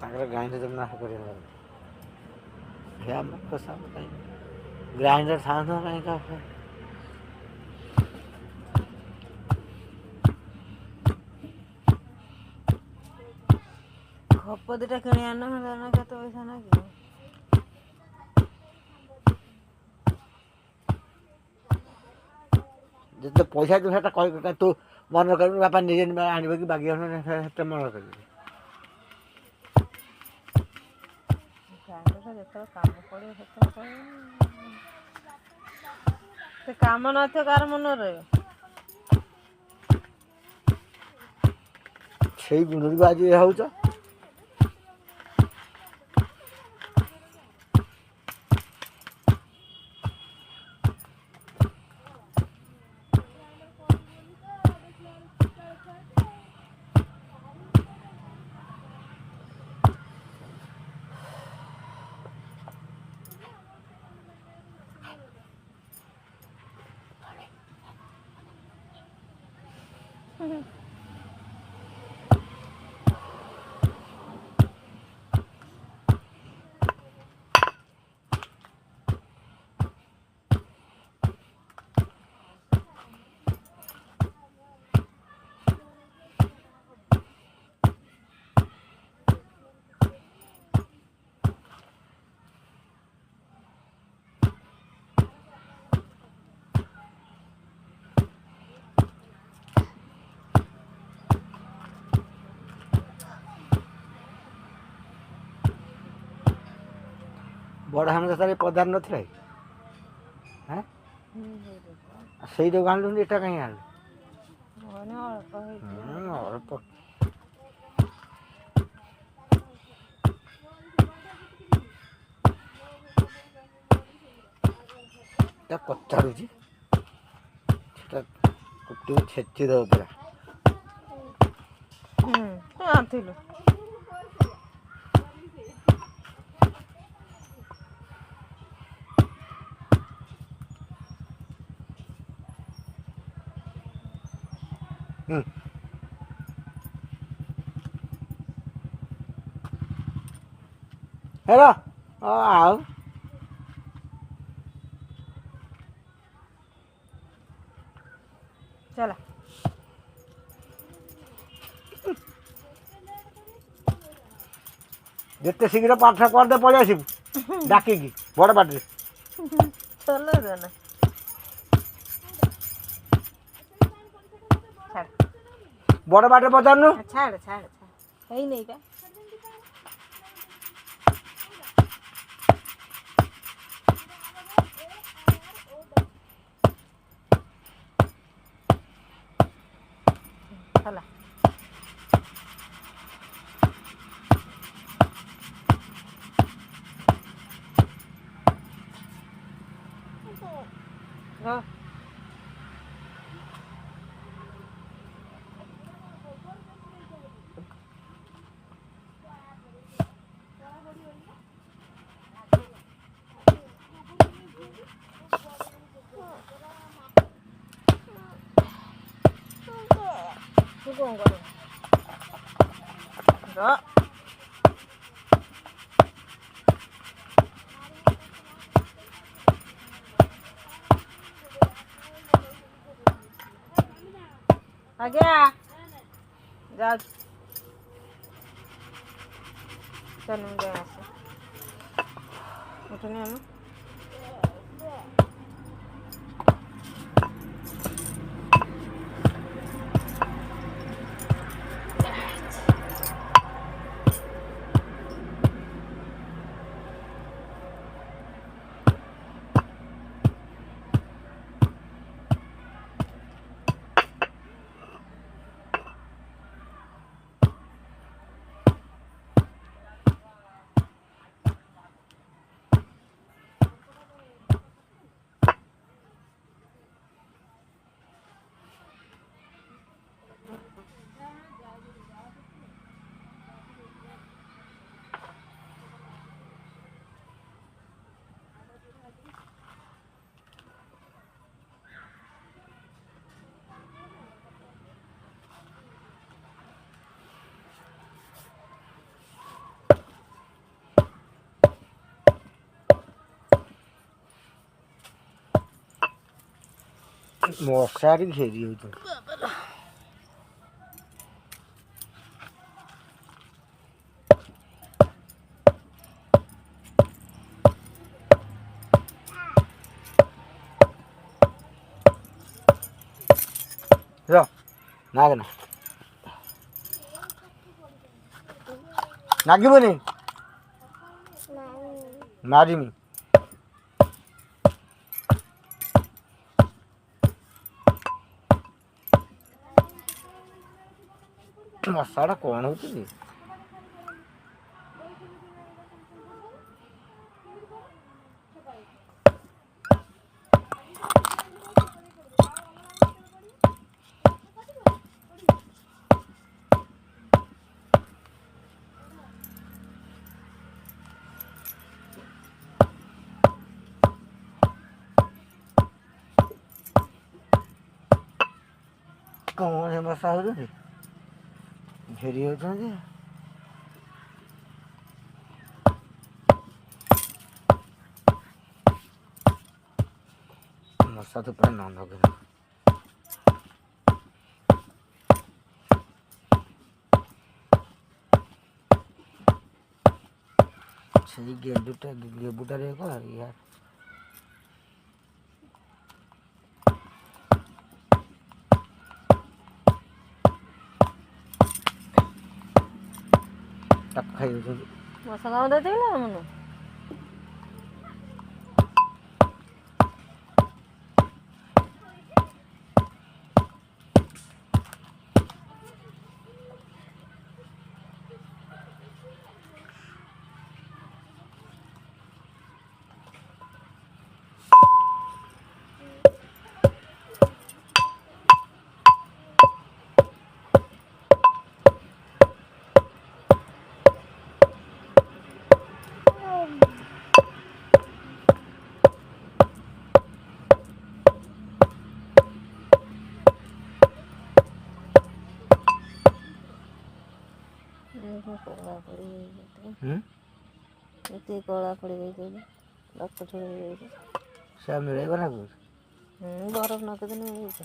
Grinder ଜମି ନାଶ କରିବା ହେ ଆମ କାହିଁ ଗ୍ରାଇଣ୍ଡର ଥାଆନ୍ତା କାହିଁ କାହା ଖପ ଦିଟା କିଣି ଆଣ କେତେ ପଇସା ନାଗିବ? ଯେତେ ପଇସା ତୁ ସେଟା କହିବୁ ତୁ ମନେ କରିବୁ ବାପା ନିଜେ ଆଣିବ କି ବାଗି ସେଟା ମନେ କରିବୁ। ଯେତେବେଳେ କାମ ପଡ଼ିବ ସେତେବେଳେ କହିବ। ସେ କାମ ନଥିବ କାହାର ମନେ ରହିବ? ସେଇ ଗୁଣରୁ ଆଜି ହଉଛ। ବଡ଼ ହାମଦା ତାର ପଦାର ନଥିଲା କି? ସେଇଟାକୁ ଆଣିଲୁନି ଏଟା କାହିଁ ଆଣିଲୁ? ଅଳ୍ପ ତା ପଚାରୁଛି ସେଟା କୁଟିକୁ ଛେଚି ଦେବ ପୁରା। ଆଣିଥିଲୁ ହେଲୋ ଆଉ ଚାଲ ଯେତେ ଶୀଘ୍ର ପାଠ କରିଦେ ପଳେଇ ଆସିବୁ ଡାକିକି ବଡ଼ ପାଟିରେ। ବଡ଼ ପାଟିରେ ପଚାରୁନୁ। ଛାଡ଼ ଛାଡ଼ ହେଇନେଇ ବା। ହେଲା ହଁ ତୁ କ'ଣ କରିବୁ? ଆଜ୍ଞା ଯାଉଛି ଚାଲ ମୁଁ ଯାଇ ଆସେ ଉଠୁନି ଆମ ମଶାରୀ ଘେରି ହଉଛନ୍ତି। ନାଗନା ନାଗିବନି ମାରିମି। ମଶାଟା କ'ଣ ହଉଛି କି? କ'ଣ ସେ ମଶା ହଉଛନ୍ତି ଘେରି ହଉଛନ୍ତି। ମଶା ତ ପୁରା ନନ୍ଦକ ସେଇ ଗେବୁଟାରେ ୟାର ତାକୁ ଖାଇ ଦେଉଛନ୍ତି। ମଶା କାମୁଡ଼ା ଦେଇଥିଲା ମନୁ କଳା ପଡ଼ିଯାଇଛି। ଏତେ କଳା ପଡ଼ିଯାଇଛି ରକ୍ତ ଛୁଡ଼ି ହେଇଯାଇଛି। ସେ ମିଳେଇବ ନା କହୁଛି ବରଫ ନକେଦିନ ମିଳେଇଛି।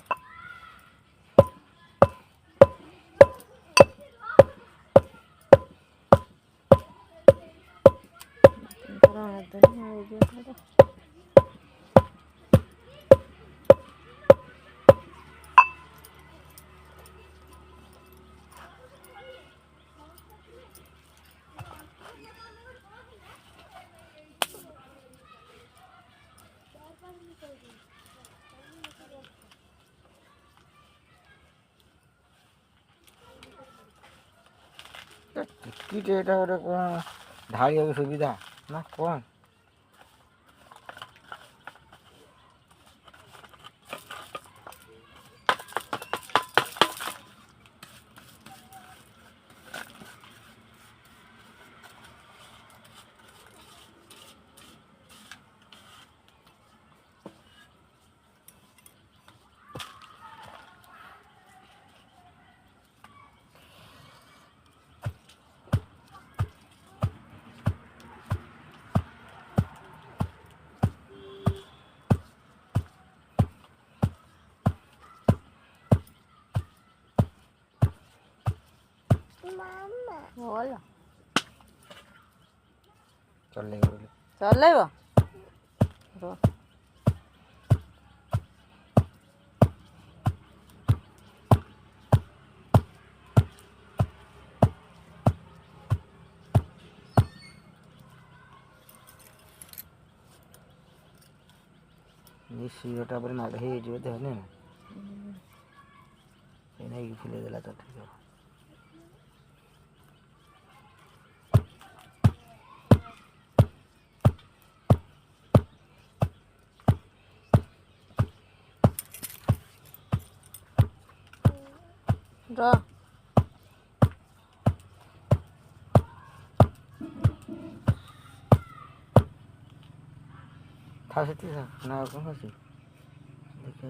ଟିକିଟେ ଏଇଟା ଗୋଟେ କ'ଣ ଢାଳିବାକୁ ସୁବିଧା ନା କ'ଣ? ଭଲ ଚଲେଇବ ଶିରଟା ପରେ ମାଡ଼ ହେଇଯିବ ଦେହ ନା ସେ ନେଇକି ଫୁଲେଇ ଦେଲା ତ ଠିକ ହବ। था सेठी ना कौन अच्छी देखा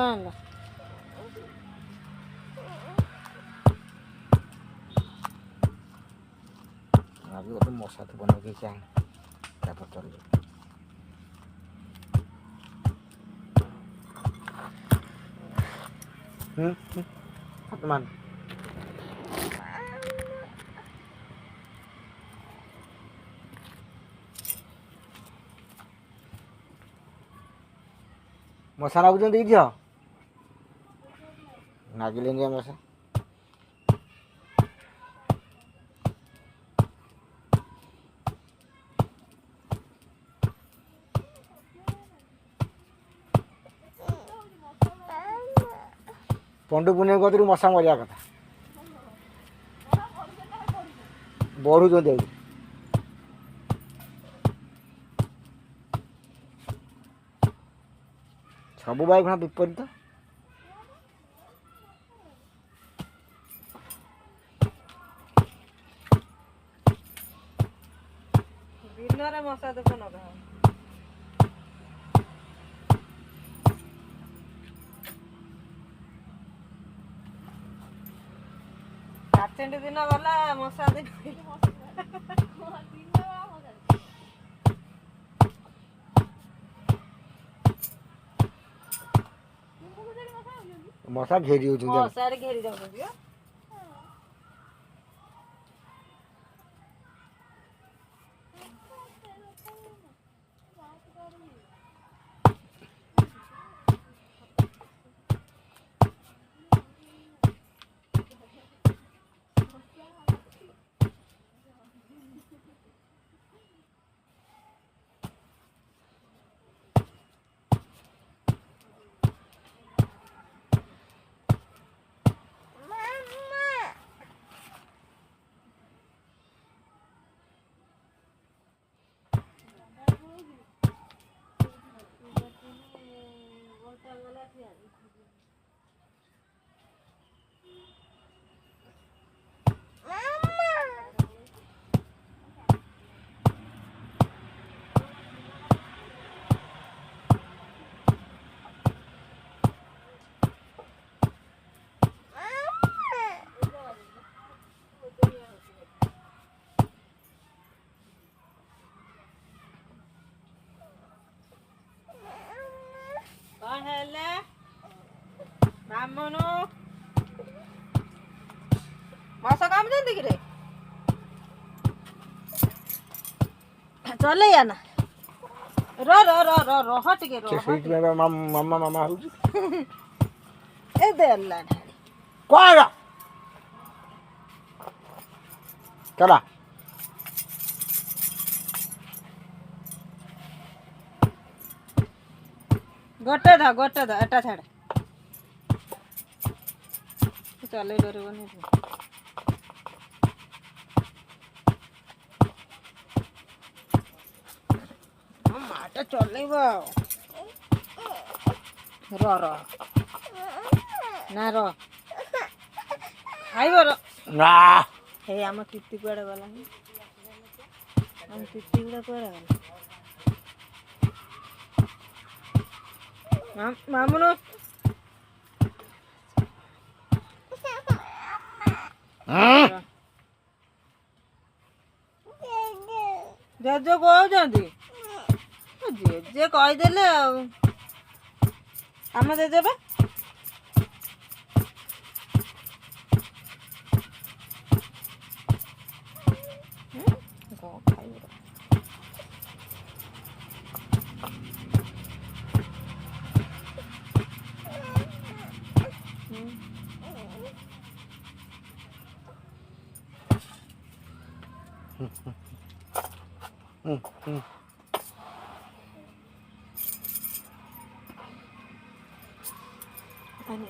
ଭଲ ଆଜି ଗୋଟେ ମଶା ତ ବନେଇକି ଆଣି ତାପରେ ଚଳିବ। ହାତ ମାନ ମଶା ଲାଗୁଛନ୍ତି ଝିଅ ନାଗିଲେନି ମଶା। ପଣ୍ଡୁ ପୁନେଇ କତିରୁ ମଶା ମରିବା କଥା ବଢ଼ୁଛନ୍ତି ଆଉ ସବୁ ବାଇଗଣ ବିପରୀତ। ଦିନରେ ମଶା ଧୂପ ଲଗା ହବ। କାଚେଣ୍ଡି ଦିନ ଗଲା ମଶା ଦିନ ମଶା ଘେରି ହେଉଛନ୍ତି ମଶାରେ ଘେରି ଯାଉଛନ୍ତି ବା। କଣ ହେଲା ବ୍ରାହ୍ମଣ ମଶା କାମୁଛନ୍ତି କିରେ ଚଲେଇଆ ନା ରହ ଟିକେ ସେଇଥିପାଇଁ ମାମା ମାମା ହଉଛି ଏ ଦେଲା କଣ ଚଲା ଗୋଟେ ଧ ଏଟା ଛାଡ ଚଲେଇ ପାରିବନି ମାଟା ଚଲେଇବ ର ନା ର ଖାଇବ ର ନା ହେଇ ଆମ ତିତି କୁଆଡେ ଗଲାନି ଆମ ତିତି ଗୁଡା କୁଆଡେ ଗଲା ମାମୁନୁ ଜେଜେ କହୁଛନ୍ତି ଜେଜେ କହିଦେଲେ ଆଉ ଆମ ଜେଜେ ବା କଣ ଖାଇବ पानी